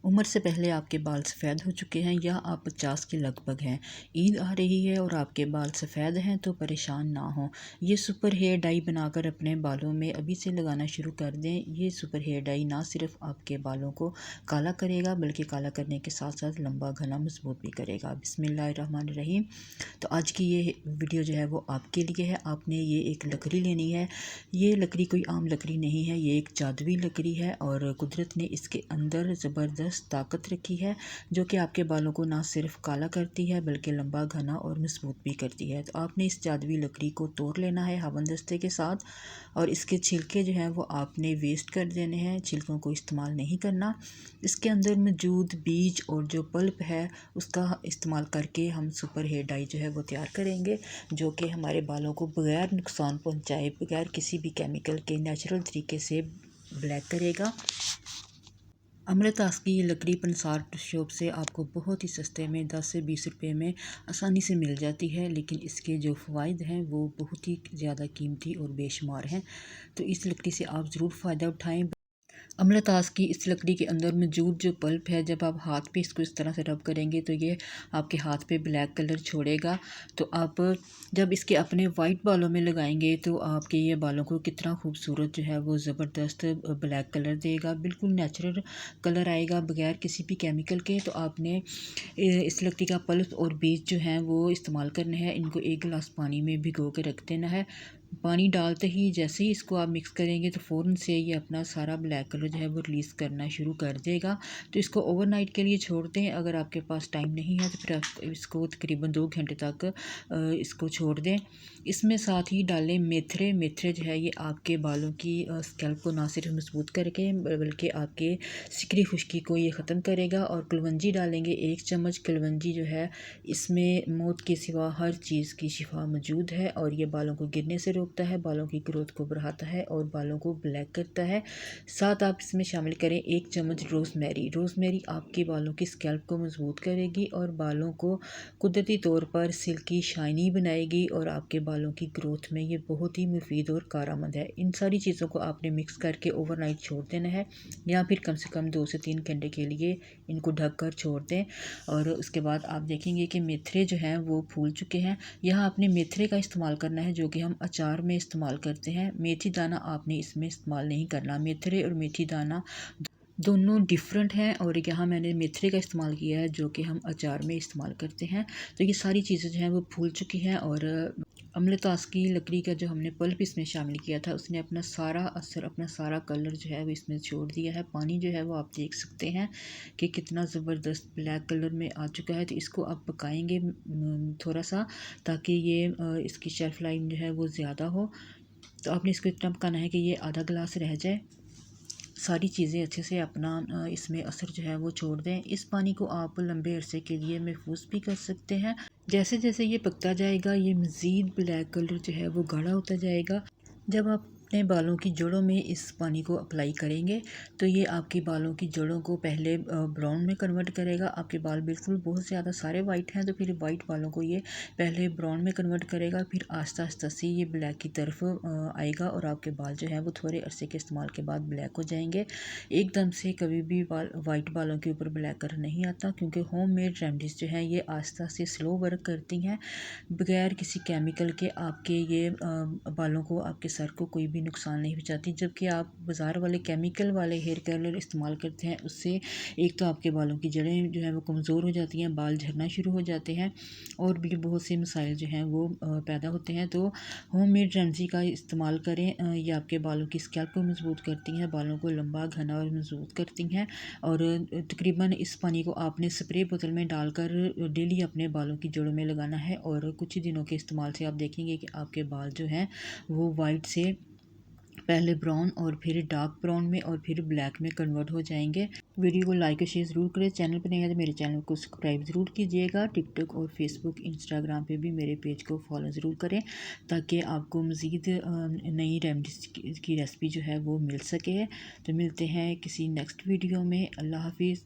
उम्र से पहले आपके बाल सफ़ेद हो चुके हैं या आप 50 के लगभग हैं, ईद आ रही है और आपके बाल सफ़ेद हैं तो परेशान ना हों। ये सुपर हेयर डाई बनाकर अपने बालों में अभी से लगाना शुरू कर दें। ये सुपर हेयर डाई ना सिर्फ आपके बालों को काला करेगा बल्कि काला करने के साथ साथ लंबा घना मजबूत भी करेगा। बिस्मिल्लाहिर्रहमानिर्रहीम। तो आज की ये वीडियो जो है वो आपके लिए है। आपने ये एक लकड़ी लेनी है। ये लकड़ी कोई आम लकड़ी नहीं है, ये एक जादुई लकड़ी है और कुदरत ने इसके अंदर ज़बरदस्त ताकत रखी है जो कि आपके बालों को ना सिर्फ काला करती है बल्कि लंबा घना और मजबूत भी करती है। तो आपने इस जादुई लकड़ी को तोड़ लेना है हवनदस्ते के साथ और इसके छिलके जो हैं वो आपने वेस्ट कर देने हैं। छिलकों को इस्तेमाल नहीं करना। इसके अंदर मौजूद बीज और जो पल्प है उसका इस्तेमाल करके हम सुपर हेयर डाई जो है वो तैयार करेंगे जो कि हमारे बालों को बगैर नुकसान पहुंचाए, बगैर किसी भी केमिकल के नेचुरल तरीके से ब्लैक करेगा। अमृतास की ये लकड़ी पंसार शॉप से आपको बहुत ही सस्ते में 10 से 20 रुपए में आसानी से मिल जाती है, लेकिन इसके जो फ़वाइद हैं वो बहुत ही ज़्यादा कीमती और बेशुमार हैं। तो इस लकड़ी से आप ज़रूर फ़ायदा उठाएं। अम्लतास की इस लकड़ी के अंदर मौजूद जो पल्प है, जब आप हाथ पे इसको इस तरह से रब करेंगे तो ये आपके हाथ पे ब्लैक कलर छोड़ेगा। तो आप जब इसके अपने वाइट बालों में लगाएंगे तो आपके ये बालों को कितना खूबसूरत जो है वो ज़बरदस्त ब्लैक कलर देगा, बिल्कुल नेचुरल कलर आएगा बगैर किसी भी केमिकल के। तो आपने इस लकड़ी का पल्प और बीज जो हैं वो इस्तेमाल करने हैं। इनको 1 गिलास पानी में भिगो के रख देना है। पानी डालते ही जैसे ही इसको आप मिक्स करेंगे तो फ़ौरन से ये अपना सारा ब्लैक कलर जो है वो रिलीज़ करना शुरू कर देगा। तो इसको ओवरनाइट के लिए छोड़ दें। अगर आपके पास टाइम नहीं है तो फिर आप इसको तकरीबन 2 घंटे तक इसको छोड़ दें। इसमें साथ ही डालें मेथरे। मेथरे जो है ये आपके बालों की स्कैल्प को ना सिर्फ मजबूत करके बल्कि आपके सिकरी खुश्की को ये ख़त्म करेगा। और कलवंजी डालेंगे 1 चम्मच। कलवंजी जो है इसमें मौत के सिवा हर चीज़ की शिफा मौजूद है और ये बालों को गिरने से रोकता है, बालों की ग्रोथ को बढ़ाता है और बालों को ब्लैक करता है। साथ आप इसमें शामिल करें 1 चम्मच रोज़मेरी। रोज़मेरी आपके बालों की स्कैल्प को मजबूत करेगी और बालों को कुदरती तौर पर सिल्की शाइनी बनाएगी और आपके बालों की ग्रोथ में ये बहुत ही मुफीद और कारआमद है। इन सारी चीज़ों को आपने मिक्स करके ओवरनाइट छोड़ देना है या फिर कम से कम 2 से 3 घंटे के लिए इनको ढक कर छोड़ दें। और उसके बाद आप देखेंगे कि मेथरे जो हैं वो फूल चुके हैं। यहाँ आपने मेथरे का इस्तेमाल करना है जो कि हम अचार में इस्तेमाल करते हैं। मेथी दाना आपने इसमें इस्तेमाल नहीं करना। मेथरे और मेथी दाना दोनों डिफरेंट हैं और यहाँ मैंने मेथरे का इस्तेमाल किया है जो कि हम अचार में इस्तेमाल करते हैं। तो ये सारी चीज़ें जो हैं वो फूल चुकी हैं और अम्लतास की लकड़ी का जो हमने पल्प इसमें शामिल किया था उसने अपना सारा असर, अपना सारा कलर जो है वो इसमें छोड़ दिया है। पानी जो है वो आप देख सकते हैं कि कितना ज़बरदस्त ब्लैक कलर में आ चुका है। तो इसको आप पकाएंगे थोड़ा सा ताकि ये इसकी शेल्फ लाइफ जो है वो ज़्यादा हो। तो आपने इसको इतना पकाना है कि ये आधा गिलास रह जाए। सारी चीज़ें अच्छे से अपना इसमें असर जो है वो छोड़ दें। इस पानी को आप लंबे अरसे के लिए महफूज भी कर सकते हैं। जैसे जैसे ये पकता जाएगा ये मज़ीद ब्लैक कलर जो है वो गाढ़ा होता जाएगा। जब आप अपने बालों की जड़ों में इस पानी को अप्लाई करेंगे तो ये आपके बालों की जड़ों को पहले ब्राउन में कन्वर्ट करेगा। आपके बाल बिल्कुल बहुत ज़्यादा सारे वाइट हैं तो फिर वाइट बालों को ये पहले ब्राउन में कन्वर्ट करेगा, फिर आस्ता आस्ता से ये ब्लैक की तरफ आएगा और आपके बाल जो हैं वो थोड़े अरसे के इस्तेमाल के बाद ब्लैक हो जाएंगे। एकदम से कभी भी वाइट बालों के ऊपर ब्लैक कलर नहीं आता क्योंकि होममेड रेमेडीज़ जो हैं ये आस्ता से स्लो वर्क करती हैं बगैर किसी केमिकल के। आपके ये बालों को, आपके सर को कोई भी नुकसान नहीं पहुंचाती। जबकि आप बाज़ार वाले केमिकल वाले हेयर कलर इस्तेमाल करते हैं उससे एक तो आपके बालों की जड़ें जो है वो कमज़ोर हो जाती हैं, बाल झड़ना शुरू हो जाते हैं और भी बहुत से मसाइल जो हैं वो पैदा होते हैं। तो होममेड रेमेडी का इस्तेमाल करें। ये आपके बालों की स्कैल्प को मजबूत करती हैं, बालों को लंबा घना और मजबूत करती हैं। और तकरीबन इस पानी को आपने स्प्रे बोतल में डालकर डेली अपने बालों की जड़ों में लगाना है और कुछ ही दिनों के इस्तेमाल से आप देखेंगे कि आपके बाल जो हैं वो वाइट से पहले ब्राउन और फिर डार्क ब्राउन में और फिर ब्लैक में कन्वर्ट हो जाएंगे। वीडियो को लाइक और शेयर ज़रूर करें। चैनल पर नहीं है तो मेरे चैनल को सब्सक्राइब ज़रूर कीजिएगा। टिकटॉक और फेसबुक, इंस्टाग्राम पे भी मेरे पेज को फॉलो ज़रूर करें ताकि आपको मज़ीद नई रेमेडीज़ की रेसिपी जो है वो मिल सके। तो मिलते हैं किसी नेक्स्ट वीडियो में। अल्लाह हाफिज़।